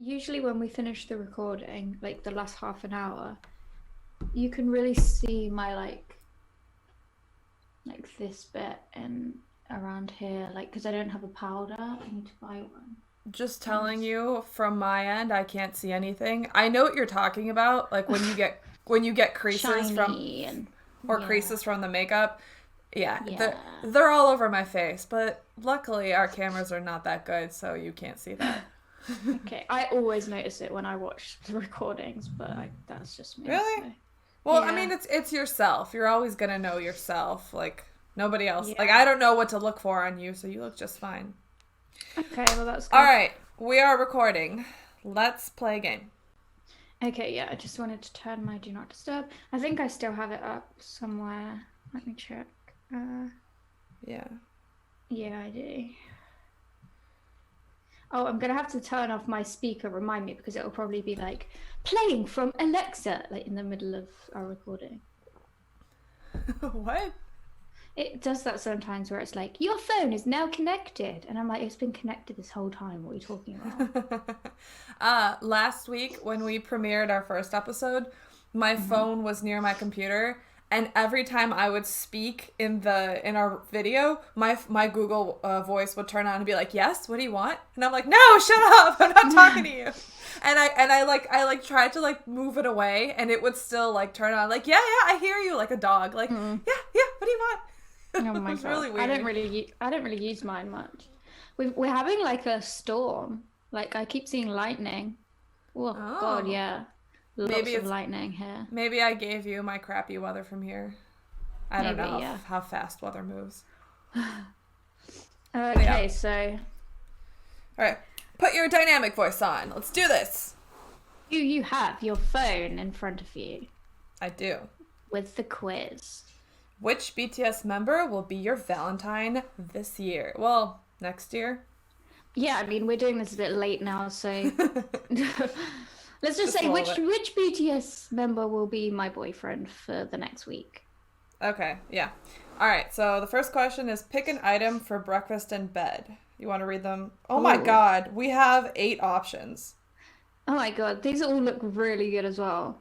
usually when we finish the recording, like the last half an hour, you can really see my like this bit and around here, like because I don't have a powder, I need to buy one. Just And telling you from my end, I can't see anything. I know what you're talking about, like when you get creases from shiny and or yeah, creases from the makeup. Yeah, they're yeah. they're all over my face, but luckily our cameras are not that good, so you can't see that. Okay, I always notice it when I watch the recordings, but that's just me. So Really? Well, I yeah, mean it's yourself. You're always gonna know yourself. Like nobody else. Like yeah. I don't know what to look for on you, so you look just fine. Okay, well that's All good. right, we are recording. Let's play a game. Okay, yeah, I just wanted to turn my do not disturb. I think I still have it up somewhere. Let me check. Uh, Yeah. yeah, I do. Oh, I'm gonna have to turn off my speaker, remind me, because it'll probably be like playing from Alexa, like in the middle of our recording. What? It does that sometimes where it's like, your phone is now connected. And I'm like, it's been connected this whole time. What are you talking about? Last week when we premiered our first episode, my Mm-hmm. phone was near my computer, and every time I would speak in our video, my Google voice would turn on and be like, "Yes, what do you want?" And I'm like, "No, shut up! I'm not talking to you." And I tried to like move it away, and it would still like turn on like, "Yeah, yeah, I hear you," like a dog, like, Mm. "Yeah, yeah, what do you want?" Oh It my was god, really weird. I don't really use mine much. We're having like a storm. Like I keep seeing lightning. Oh god, Oh, yeah, maybe lots of it's lightning here. maybe I gave you my crappy weather from here. I don't Maybe, know yeah. how fast weather moves. But yeah. Okay, so All right. Put your dynamic voice on. Let's do this. you have your phone in front of you I do. with the quiz. Which BTS member will be your Valentine this year? Well, next year. Yeah, I mean we're doing this a bit late now, so let's just Just say roll with it. which BTS member will be my boyfriend for the next week. Okay, yeah. All right, so the first question is pick an item for breakfast in bed. You want to read them? Oh my Oh, god, we have 8 options. oh my god, these all look really good as well.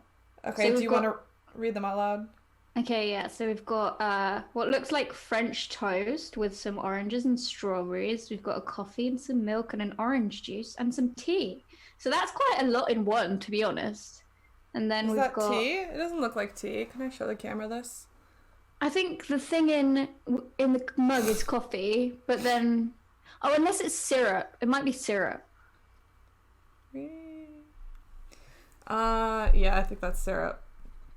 Okay, So do we've you want got to read them out loud? okay, yeah. So we've got what looks like French toast with some oranges and strawberries. We've got a coffee and some milk and an orange juice and some tea. So that's quite a lot in one, to be honest. And then Is we've that got tea? It doesn't look like tea. Can I show the camera this? I think the thing in the mug is coffee, but then oh, unless it's syrup, it might be syrup. Yeah, I think that's syrup.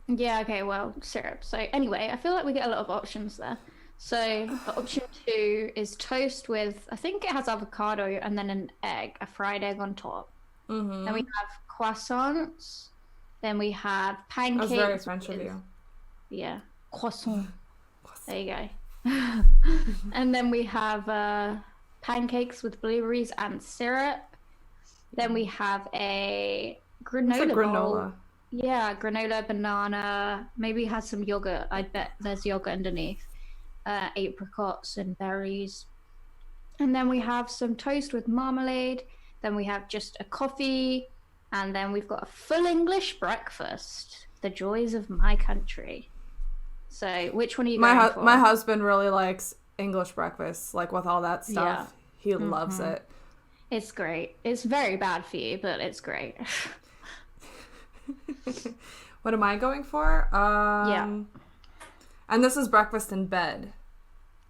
Yeah, okay, well, syrup. So anyway, I feel like we get a lot of options there. So option two is toast with, I think it has avocado and then an egg, a fried egg on top. Then we Mm-hmm. have croissants. Then we have That was very pancakes French of with, you. yeah, croissant. There you go. And then we have pancakes with blueberries and syrup. Then we have a It's a granola bowl. granola. Yeah, granola, banana, maybe has some yogurt. I bet there's yogurt underneath. Apricots and berries. And then we have some toast with marmalade. Then we have just a coffee. And then we've got a full English breakfast. The joys of my country. So, which one are you going My for? husband really likes English breakfast, like with all that Yeah. stuff. He loves Hmm. it. It's great. It's very bad for you, but it's great. What am I going for? Yeah. And this is breakfast in bed.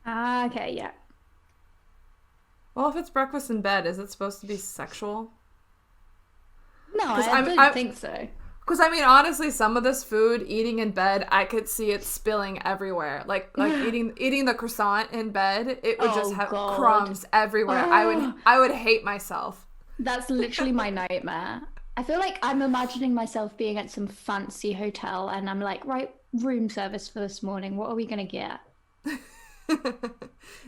Ah, okay, yeah. Well, if it's breakfast in bed, is it supposed to be sexual? No, Because I don't think so. because I mean, honestly, some of this food eating in bed, I could see it spilling everywhere. Like eating the croissant in bed, it would just Oh have God. crumbs everywhere. Oh, I would hate myself. that's literally my nightmare. I feel like I'm imagining myself being at some fancy hotel and I'm like, right, room service for this morning. What are we gonna get?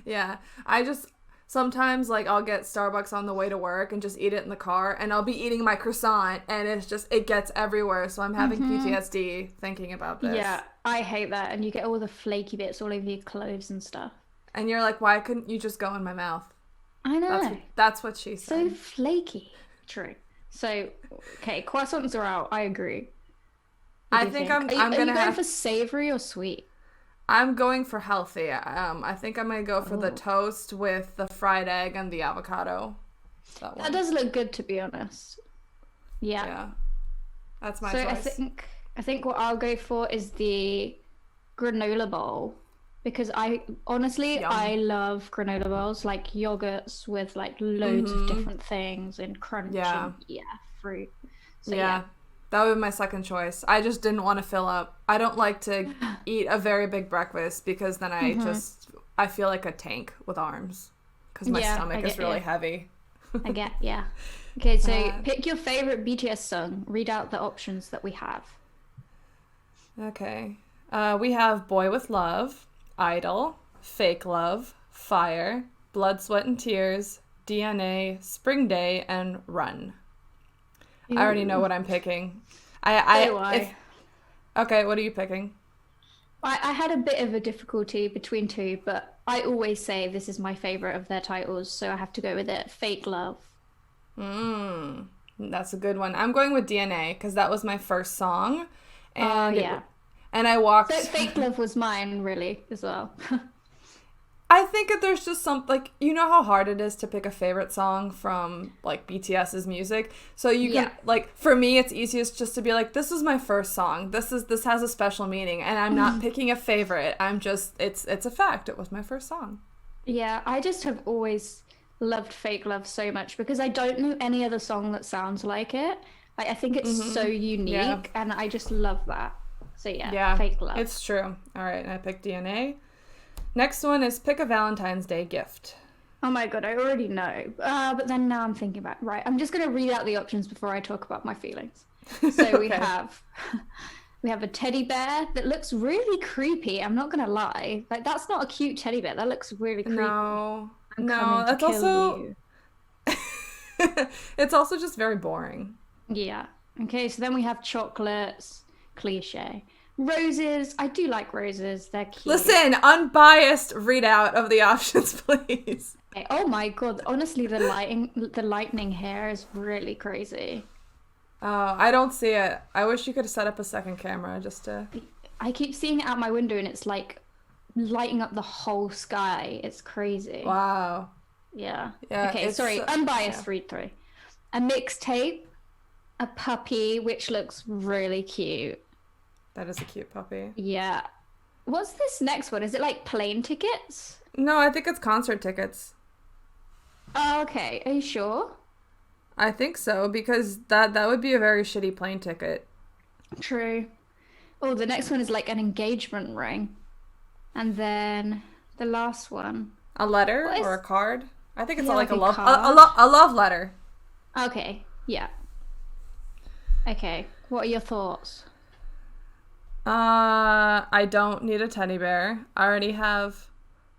Yeah, I just sometimes like I'll get Starbucks on the way to work and just eat it in the car, and I'll be eating my croissant and it gets everywhere, so I'm having PTSD thinking about this. Yeah, I hate that. And you get all the flaky bits all over your clothes and stuff. And you're like, why couldn't you just go in my mouth? I know. That's what she So said. flaky. True. So, okay, croissants are out. I agree. What I do you think think? I'm Are you gonna going have. for savory or sweet? I'm going for healthy. I think I'm gonna go for the Oh, toast with the fried egg and the avocado. That that one. does look good, to be honest. Yeah. Yeah, that's my So choice. I think what I'll go for is the granola bowl because I honestly I Yum. love granola bowls, like yogurts with like loads of Mm-hmm. different things and crunch Yeah. and yeah, fruit. So yeah. Yeah. That would be my second choice. I just didn't want to fill up. I don't like to eat a very big breakfast because then Hmm. I feel like a tank with arms because my Yeah, I stomach is get you. really heavy. I get yeah. Okay, so Uh, pick your favorite BTS song. Read out the options that we have. okay. We have Boy with Love, Idol, Fake Love, Fire, Blood, Sweat, and Tears, DNA, Spring Day, and Run. I already know Ooh, what I'm picking. so do If I. okay, what are you picking? I had a bit of a difficulty between two, but I always say this is my favorite of their titles, so I have to go with it. Fake Love. Mm, that's a good one. I'm going with DNA because that was my first song, Oh, and yeah. and I So walked. Fake Love was mine, really, as well. I think that there's just some like you know how hard it is to pick a favorite song from like BTS's music. So you can Yeah. like for me it's easiest just to be like this is my first song. This has a special meaning and I'm not picking a favorite. I'm just it's a fact. It was my first song. Yeah, I just have always loved Fake Love so much because I don't know any other song that sounds like it. Like, I think it's so Mhm. Yeah. unique, and I just love that. So yeah, Yeah. Fake Love. It's true. All right, and I picked DNA. Next one is pick a Valentine's Day gift. Oh my God, I already know. But then now I'm thinking about, right, I'm just going to read out the options before I talk about my feelings. So we Okay. have we have a teddy bear that looks really creepy. I'm not going to lie. Like, that's not a cute teddy bear. That looks really creepy. No. I'm No, coming to that's kill also you. it's also just very boring. Yeah. Okay, so then we have chocolates, cliche. Roses, I do like roses. They're cute. Listen, unbiased readout of the options, please. Okay, oh my God, honestly, the lightning hair is really crazy. Oh, I don't see it. I wish you could have set up a second camera just to. I keep seeing it out my window and it's like lighting up the whole sky. It's crazy. Wow. Yeah. Yeah, Okay, it's sorry, yeah. unbiased read through. A mixtape, a puppy, which looks really cute. That is a cute puppy. Yeah. What's this next one? Is it like plane tickets? No, I think it's concert tickets. Oh, okay. Are you sure? I think so because that would be a very shitty plane ticket. True. Oh, the next one is like an engagement ring. And then the last one. A letter What or is a card? I think it's yeah, like like a a love card? a love letter. Okay. Yeah. Okay. What are your thoughts? I don't need a teddy bear. I already have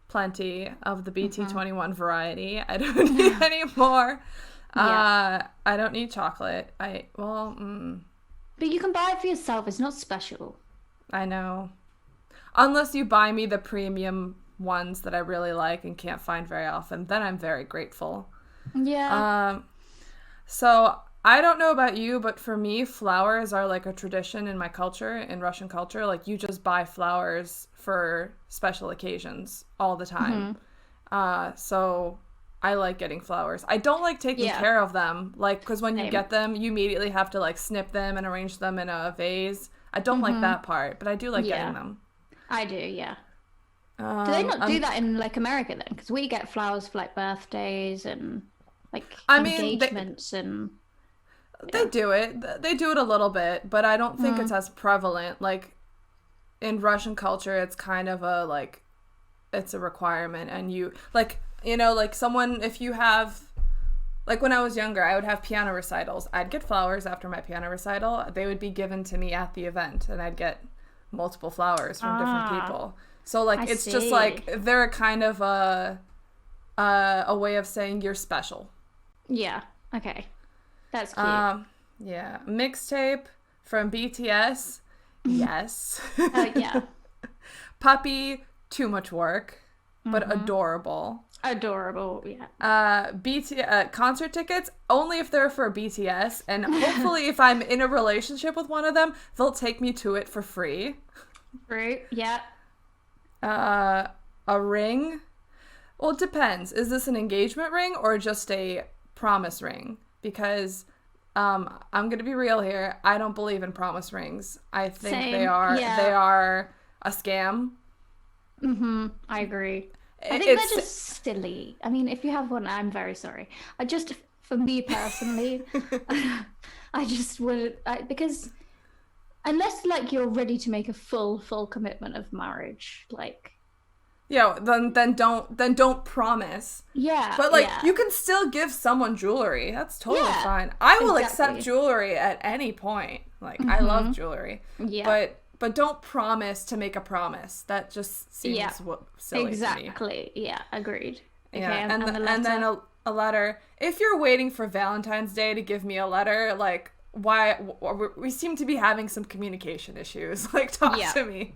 plenty of the Mm-hmm. BT21 variety. I don't need any more. Yeah. I don't need chocolate. But you can buy it for yourself. It's not special. I know. Unless you buy me the premium ones that I really like and can't find very often, then I'm very grateful. Yeah. Um, so I don't know about you, but for me, flowers are like a tradition in my culture, in Russian culture. Like you just buy flowers for special occasions all the Hmm. time. So I like getting flowers. I don't like taking Yeah. care of them, like because when you Same. get them, you immediately have to like snip them and arrange them in a vase. I don't like Hmm. that part, but I do like getting Yeah. them. I do. Yeah. Do they not do Um, that in like America then? Because we get flowers for like birthdays and like I mean, engagements and they yeah. do it. They do it a little bit, but I don't think it's Mm. as prevalent. Like in Russian culture, it's kind of a like it's a requirement, and you like like someone if you have like when I was younger, I would have piano recitals. I'd get flowers after my piano recital. They would be given to me at the event, and I'd get multiple flowers from different Ah, people. So like I it's just see. like they're a kind of a way of saying you're special. Yeah. Okay. That's cute. Yeah, mixtape from BTS. Yes. Yeah. Puppy, too much work, but Hmm. adorable. Adorable, yeah. Concert tickets only if they're for BTS, and hopefully if I'm in a relationship with one of them, they'll take me to it for free. True, yeah. A ring. Well, it depends. Is this an engagement ring or just a promise ring? Because I'm gonna be real here. I don't believe in promise rings. I think Same. they are a scam. I agrre. I think they're just silly. I mean, if you have one, I'm very sorry. For me personally, I just wouldn't, because unless like you're ready to make a full commitment of marriage, like. Yeah, then don't promise. Yeah. But like you can still give someone jewelry. That's totally fine. I will accept jewelry at any point. Like I love jewelry. Yeah. But don't promise to make a promise. That just seems silly to me. Exactly. Yeah, agreed. Okay, yeah, and then a letter. If you're waiting for Valentine's Day to give me a letter, like why we seem to be having some communication issues. Like talk to me.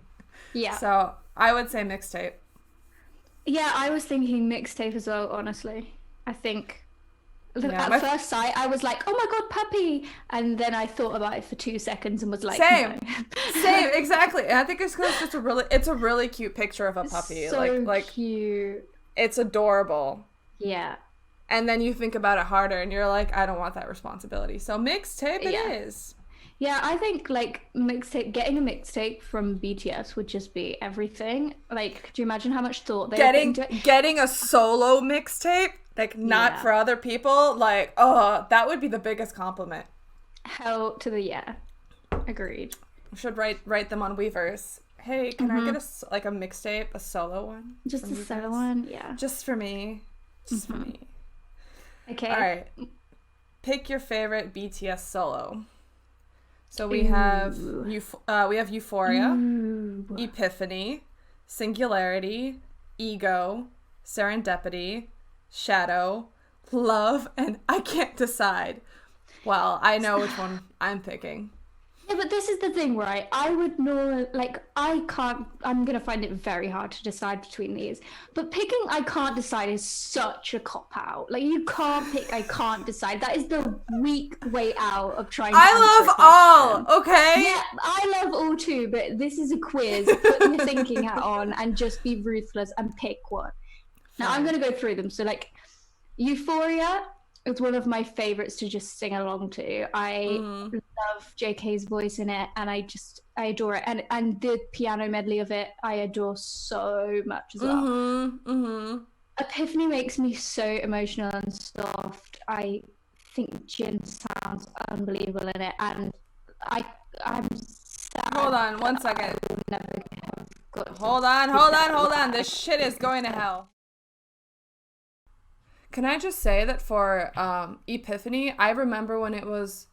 Yeah. So I would say mixtape. Yeah, I was thinking mixtape as well, honestly. I think at first sight I was like, oh my god, puppy, and then I thought about it for 2 seconds and was like, same no. Same, exactly. And I think it's because it's a really cute picture of a puppy. So like cute. It's adorable. Yeah. And then you think about it harder and you're like, I don't want that responsibility. So mixtape it is. Yeah, I think like getting a mixtape from BTS would just be everything. Like, could you imagine how much thought they getting a solo mixtape, like not for other people? Like, oh, that would be the biggest compliment. Hell to the agreed. Should write them on Weverse. Hey, can I get a mixtape, a solo one? Just a solo one, yeah. Just for me. Just for me. Okay. All right. Pick your favorite BTS solo. So we have Euphoria, Epiphany, Singularity, Ego, Serendipity, Shadow, Love, and I Can't Decide. Well, I know which one I'm picking. Yeah, but this is the thing, right? I would know, like, I'm going to find it very hard to decide between these. But picking I Can't Decide is such a cop-out. Like, you can't pick I Can't Decide. That is the weak way out of trying to answer I love all, okay? Yeah, I love all too, but this is a quiz. Put your thinking hat on and just be ruthless and pick one. Now, I'm going to go through them. So, like, Euphoria... It's one of my favorites to just sing along to. I love JK's voice in it, and I adore it. And the piano medley of it, I adore so much as well. Epiphany makes me so emotional and soft. I think Jin sounds unbelievable in it, and I'm sad. Hold on, 1 second. I will never have got hold on. This shit is going to hell. Can I just say that for Epiphany, I remember when it was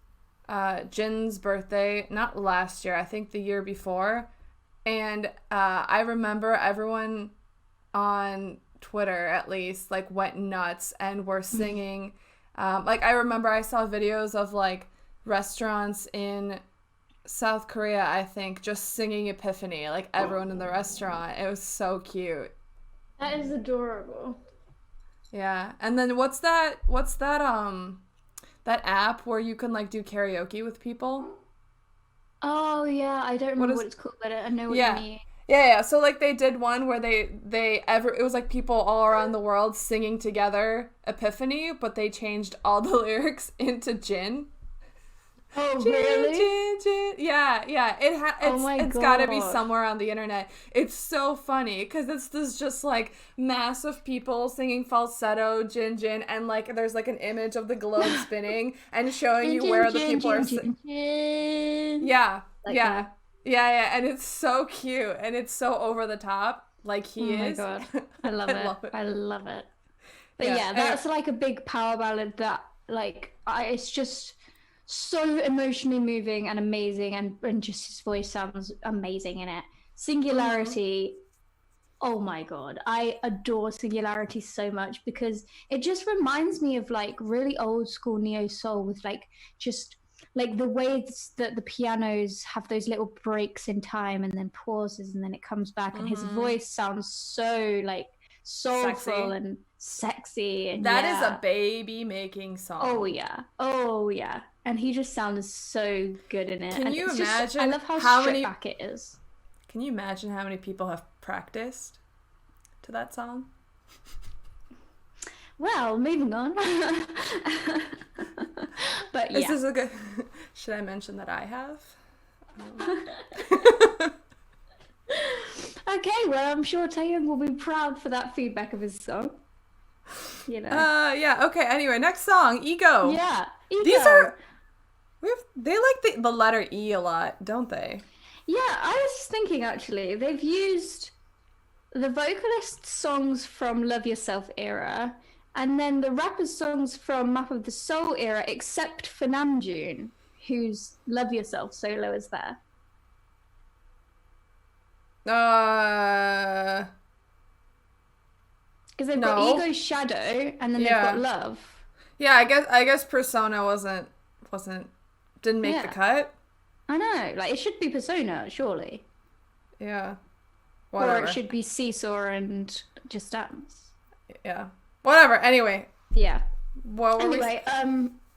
Jin's birthday, not last year, I think the year before, and I remember everyone on Twitter, at least, like, went nuts and were singing. Like, I remember I saw videos of, like, restaurants in South Korea, I think, just singing Epiphany, like, everyone in the restaurant. It was so cute. That is adorable. Yeah, and then what's that app where you can like do karaoke with people? Oh yeah, I don't remember what it's called, but I know what you mean. Yeah. So like they did one where it was like people all around the world singing together Epiphany, but they changed all the lyrics into Jin. Oh, really? Jin. Yeah. It's gotta be somewhere on the internet. It's so funny because it's this just like mass of people singing falsetto Jin, and like there's like an image of the globe spinning and showing you where the people are. Yeah. And it's so cute and it's so over the top. Like he is. Oh my god, I love it. I love it. But yeah, that's like a big power ballad that like it's just so emotionally moving and amazing, and just his voice sounds amazing in it. Singularity, oh my god, I adore Singularity so much because it just reminds me of like really old school neo soul with like just like the ways that the pianos have those little breaks in time and then pauses and then it comes back, and his voice sounds so like soulful. Sexy. And sexy. And That is a baby making song. Oh yeah. Oh yeah. And he just sounds so good in it. Can and you it's imagine just, I love how stripped many back it is. Can you imagine how many people have practiced to that song? Well, moving on. But yeah. This is a good. Should I mention that I have? Okay, well, I'm sure Taeyong will be proud for that feedback of his song. You know. Yeah. Okay. Anyway, next song, Ego. Yeah. Ego. These are. They like the letter E a lot, don't they? Yeah, I was just thinking actually, they've used the vocalist songs from Love Yourself era, and then the rappers songs from Map of the Soul era, except for Namjoon, whose Love Yourself solo is there. Because they've got Ego, Shadow, and then they've got Love. Yeah, I guess Persona didn't make the cut. I know, like it should be Persona, surely. Yeah. Whatever. Or it should be Seesaw and Just Dance. Yeah. Whatever. Anyway. Yeah. Well, anyway,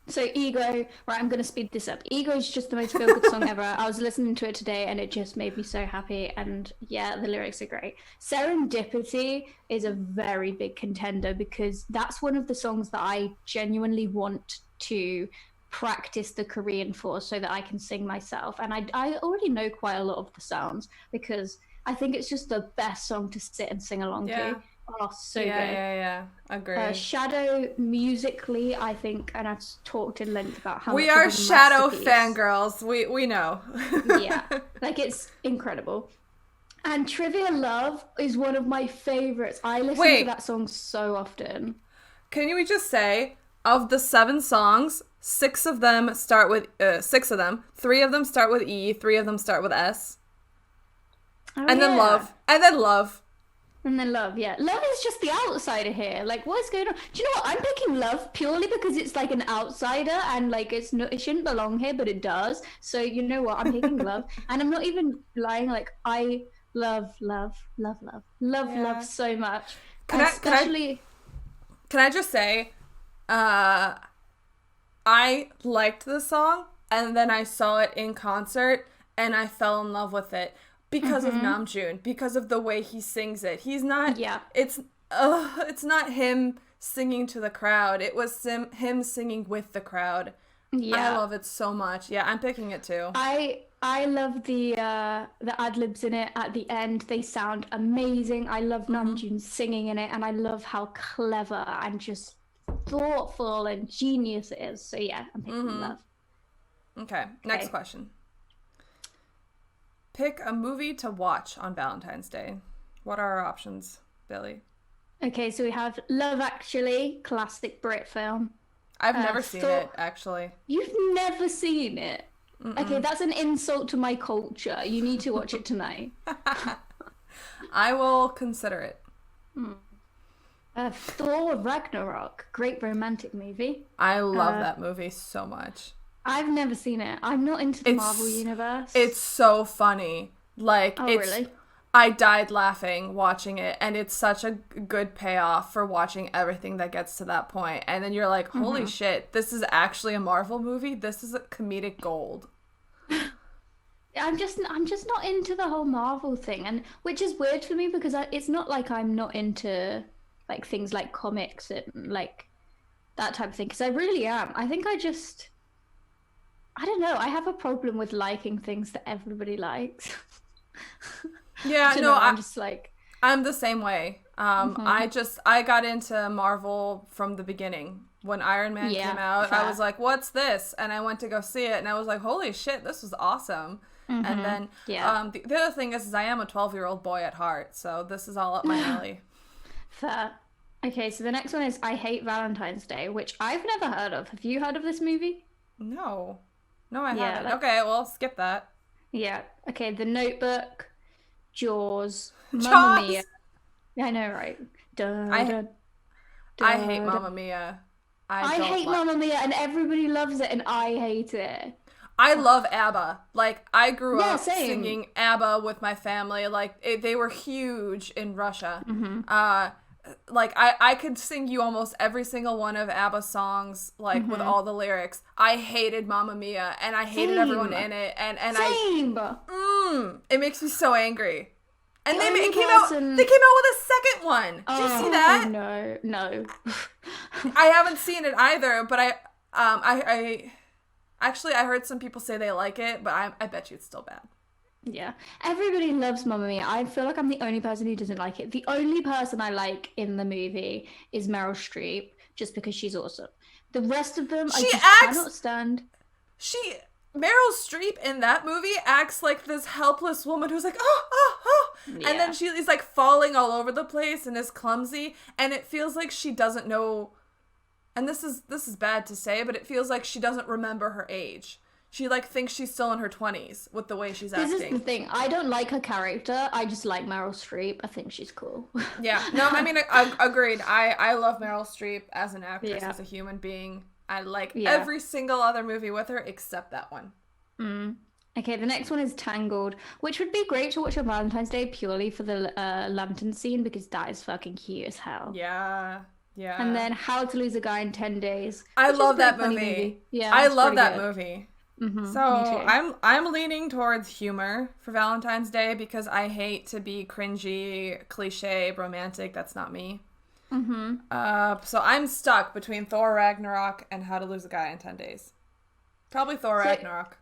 so Ego, right, I'm going to speed this up. Ego is just the most feel-good song ever. I was listening to it today and it just made me so happy. And yeah, the lyrics are great. Serendipity is a very big contender because that's one of the songs that I genuinely want to practice the Korean for so that I can sing myself. And I already know quite a lot of the sounds because I think it's just the best song to sit and sing along to. Oh, so good. Yeah. Agree. Shadow musically, I think, and I've talked in length about how we much are of a Shadow masterpiece. fangirls. We know. Yeah, like it's incredible. And Trivia Love is one of my favorites. I listen to that song so often. Can we just say, of the 7 songs, 6 of them start with 6 of them. 3 of them start with E. 3 of them start with S. Then Love. And then Love. And then Love, yeah. Love is just the outsider here. Like, what's going on? Do you know what? I'm picking Love purely because it's like an outsider and like it shouldn't belong here, but it does. So you know what? I'm picking Love. And I'm not even lying. Like, I love Love so much. Can I just say, I liked the song and then I saw it in concert and I fell in love with it. Because of Namjoon, because of the way he sings it. He's not, it's not him singing to the crowd. It was him singing with the crowd. Yeah. I love it so much. Yeah, I'm picking it too. I love the ad-libs in it at the end. They sound amazing. I love Namjoon singing in it, and I love how clever and just thoughtful and genius it is. So yeah, I'm picking Love. Okay, next question. Pick a movie to watch on Valentine's Day. What are our options, Billy? Okay, so we have Love Actually, classic Brit film. I've never seen it, actually. You've never seen it? Okay, that's an insult to my culture. You need to watch it tonight. I will consider it. Thor Ragnarok, great romantic movie. I love that movie so much. I've never seen it. I'm not into the Marvel universe. It's so funny. Like, really? I died laughing watching it, and it's such a good payoff for watching everything that gets to that point. And then you're like, holy shit, this is actually a Marvel movie? This is a comedic gold. I'm just not into the whole Marvel thing, and which is weird for me because it's not like I'm not into like things like comics and like that type of thing, because I really am. I think I don't know. I have a problem with liking things that everybody likes. Yeah, I'm just like... I'm the same way. I got into Marvel from the beginning. When Iron Man came out, fair. I was like, what's this? And I went to go see it, and I was like, holy shit, this was awesome. And then the other thing is I am a 12-year-old boy at heart, so this is all up my alley. Fair. Okay, so the next one is I Hate Valentine's Day, which I've never heard of. Have you heard of this movie? No, I haven't. Okay, well, skip that. Yeah. Okay, The Notebook, Jaws, Mamma Mia. Yeah, I know, right? I hate Mamma Mia. I hate Mamma Mia, and everybody loves it, and I hate it. I love ABBA. Like, I grew up singing ABBA with my family. Like, they were huge in Russia. like I could sing you almost every single one of ABBA's songs, like with all the lyrics. I hated Mamma Mia, and I hated everyone in it, and Same. it makes me so angry. And The they only came out. person- They came out with a second one. Did you see that? No. I haven't seen it either, but I actually I heard some people say they like it, but I bet you it's still bad. Yeah. Everybody loves Mamma Mia. I feel like I'm the only person who doesn't like it. The only person I like in the movie is Meryl Streep, just because she's awesome. The rest of them, I just cannot stand. Meryl Streep in that movie acts like this helpless woman who's like, oh. Yeah. And then she's like falling all over the place and is clumsy. And it feels like she doesn't know, and this is bad to say, but it feels like she doesn't remember her age. She like thinks she's still in her 20s with the way she's acting. This is the thing. I don't like her character. I just like Meryl Streep. I think she's cool. Yeah. No, I mean, I agreed. I love Meryl Streep as an actress, Yeah. as a human being. I like every single other movie with her except that one. Okay, the next one is Tangled, which would be great to watch on Valentine's Day purely for the lantern scene, because that is fucking cute as hell. Yeah. And then How to Lose a Guy in 10 Days. I love that funny movie. Yeah, I it's love pretty that good. movie. Mm-hmm, So I'm leaning towards humor for Valentine's Day because I hate to be cringy, cliche, romantic. That's not me. So I'm stuck between Thor Ragnarok and How to Lose a Guy in 10 Days. Probably Thor Ragnarok.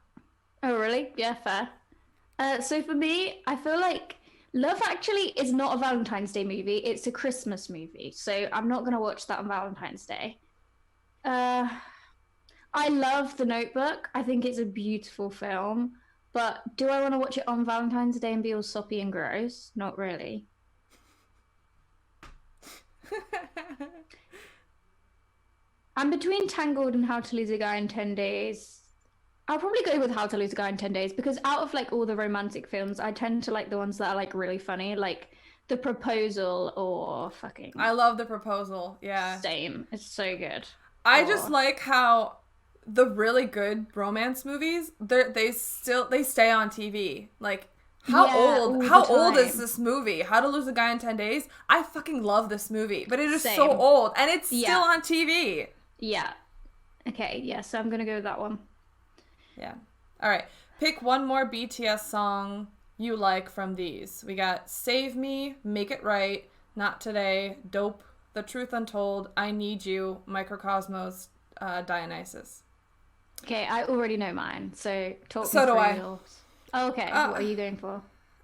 Oh, really? Yeah, fair. So for me, I feel like Love Actually is not a Valentine's Day movie. It's a Christmas movie. So I'm not going to watch that on Valentine's Day. I love The Notebook. I think it's a beautiful film. But do I want to watch it on Valentine's Day and be all soppy and gross? Not really. I'm between Tangled and How to Lose a Guy in 10 Days. I'll probably go with How to Lose a Guy in 10 Days because out of like all the romantic films, I tend to like the ones that are like really funny, like The Proposal or fucking... I love The Proposal, yeah. Same. It's so good. I just like how the really good romance movies, they stay on TV. Like, how old is this movie? How to Lose a Guy in 10 Days? I fucking love this movie, but it is so old and it's still on TV. Yeah. Okay, yeah, so I'm gonna go with that one. Yeah. All right. Pick one more BTS song you like from these. We got Save Me, Make It Right, Not Today, Dope, The Truth Untold, I Need You, Microcosmos, Dionysus. Okay, I already know mine, so talk me So do through I. yours. Oh, okay, what are you going for?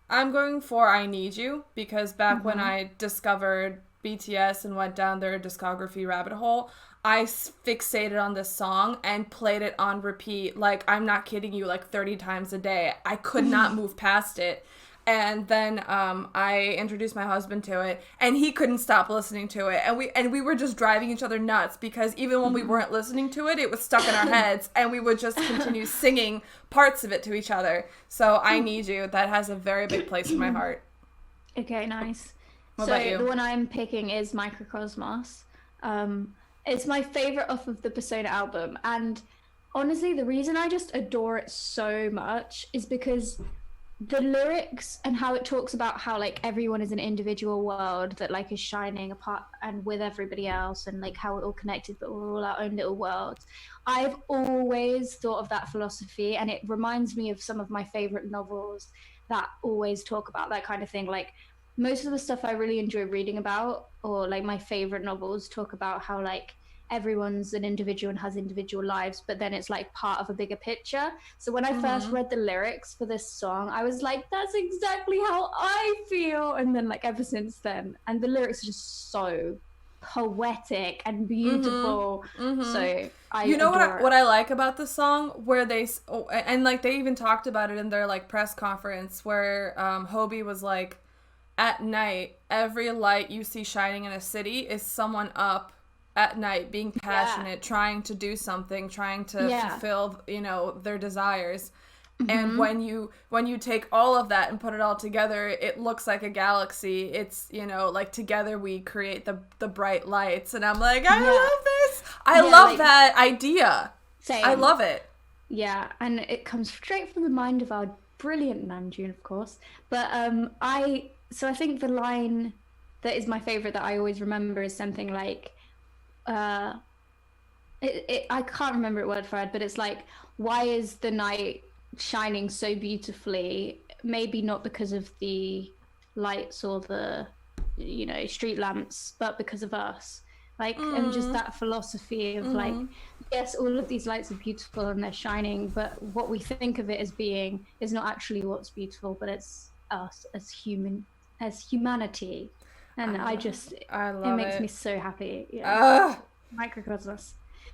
I'm going for I Need You because back when I discovered BTS and went down their discography rabbit hole, I fixated on this song and played it on repeat. Like, I'm not kidding you, like 30 times a day. I could not move past it. And then I introduced my husband to it, and he couldn't stop listening to it. And we were just driving each other nuts because even when we weren't listening to it, it was stuck in our heads, and we would just continue singing parts of it to each other. So I Need You, that has a very big place in my heart. Okay, nice. What about you? The one I'm picking is Microcosmos. It's my favorite off of the Persona album, and honestly, the reason I just adore it so much is because the lyrics and how it talks about how like everyone is an individual world that like is shining apart and with everybody else, and like how we're all connected but we're all our own little worlds. I've always thought of that philosophy, and it reminds me of some of my favorite novels that always talk about that kind of thing. Like, most of the stuff I really enjoy reading about, or like my favorite novels, talk about how like everyone's an individual and has individual lives, but then it's like part of a bigger picture. So when I first read the lyrics for this song, I was like, that's exactly how I feel. And then like ever since then, and the lyrics are just so poetic and beautiful. So I what I like about the song, where they and like they even talked about it in their like press conference, where Hobie was like, at night, every light you see shining in a city is someone up at night being passionate, trying to do something, trying to fulfill, their desires. And when you take all of that and put it all together, it looks like a galaxy. It's, like together we create the bright lights. And I'm like, I love this. I love that idea. Same. I love it. Yeah, and it comes straight from the mind of our brilliant Namjoon, of course. But I think the line that is my favorite that I always remember is something like, I can't remember it word for word, but it's like, why is the night shining so beautifully? Maybe not because of the lights or the, street lamps, but because of us. Like, and just that philosophy of like, yes, all of these lights are beautiful and they're shining, but what we think of it as being is not actually what's beautiful, but it's us as humanity. And I love it makes me so happy. Microcosmos.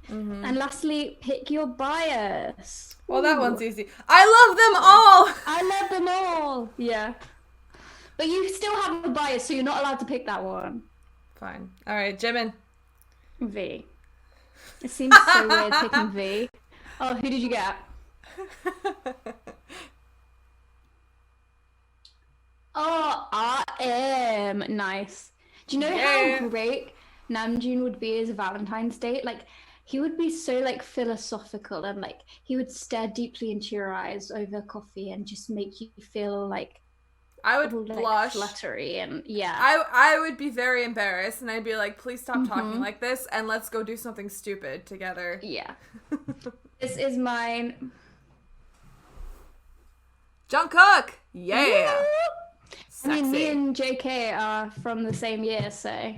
And lastly, pick your bias. Well, that one's easy. I love them all. I love them all. Yeah. But you still have a bias, so you're not allowed to pick that one. Fine. All right, Jimin. V. It seems so weird picking V. Oh, who did you get? Oh, RM. Nice. Do you know how great Namjoon would be as a Valentine's Day? Like, he would be so like philosophical and like he would stare deeply into your eyes over coffee and just make you feel like I would blush, fluttery, and I would be very embarrassed, and I'd be like, please stop talking like this and let's go do something stupid together. Yeah. This is mine. Jungkook. Yeah. I mean, me and JK are from the same year, so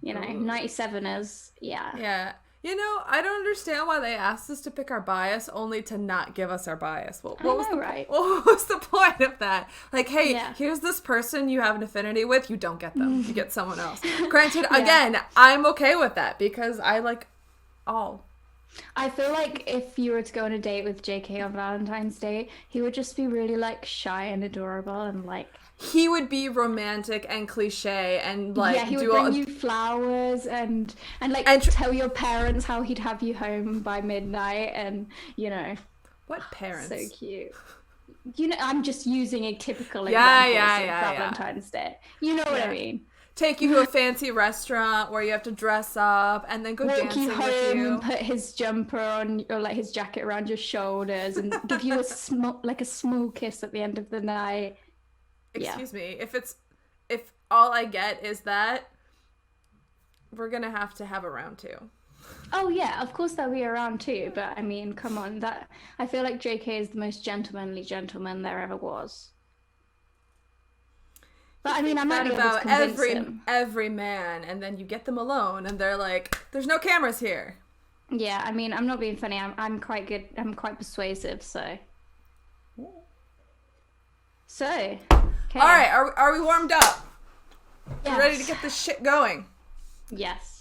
97ers. Yeah. I don't understand why they asked us to pick our bias only to not give us our bias. What was the point of that? Like, hey, here's this person you have an affinity with. You don't get them. You get someone else. Granted, again, I'm okay with that because I like all. I feel like if you were to go on a date with JK on Valentine's Day, he would just be really like shy and adorable and like... He would be romantic and cliche and like he would bring you flowers and tell your parents how he'd have you home by midnight and what parents? So cute. I'm just using a typical example of Valentine's Day. You know what I mean? Take you to a fancy restaurant where you have to dress up and then go dancing you home with you. And put his jumper on or like his jacket around your shoulders and give you a small kiss at the end of the night. Excuse me, if all I get is that, we're gonna have to have a round 2. Oh yeah, of course there'll be a round 2, but I mean, come on, I feel like JK is the most gentlemanly gentleman there ever was. But I mean, I'm not about every man, and then you get them alone, and they're like, "There's no cameras here." Yeah, I mean, I'm not being funny. I'm quite good. I'm quite persuasive, so. Okay. All right, are we warmed up? Yes. Ready to get this shit going? Yes.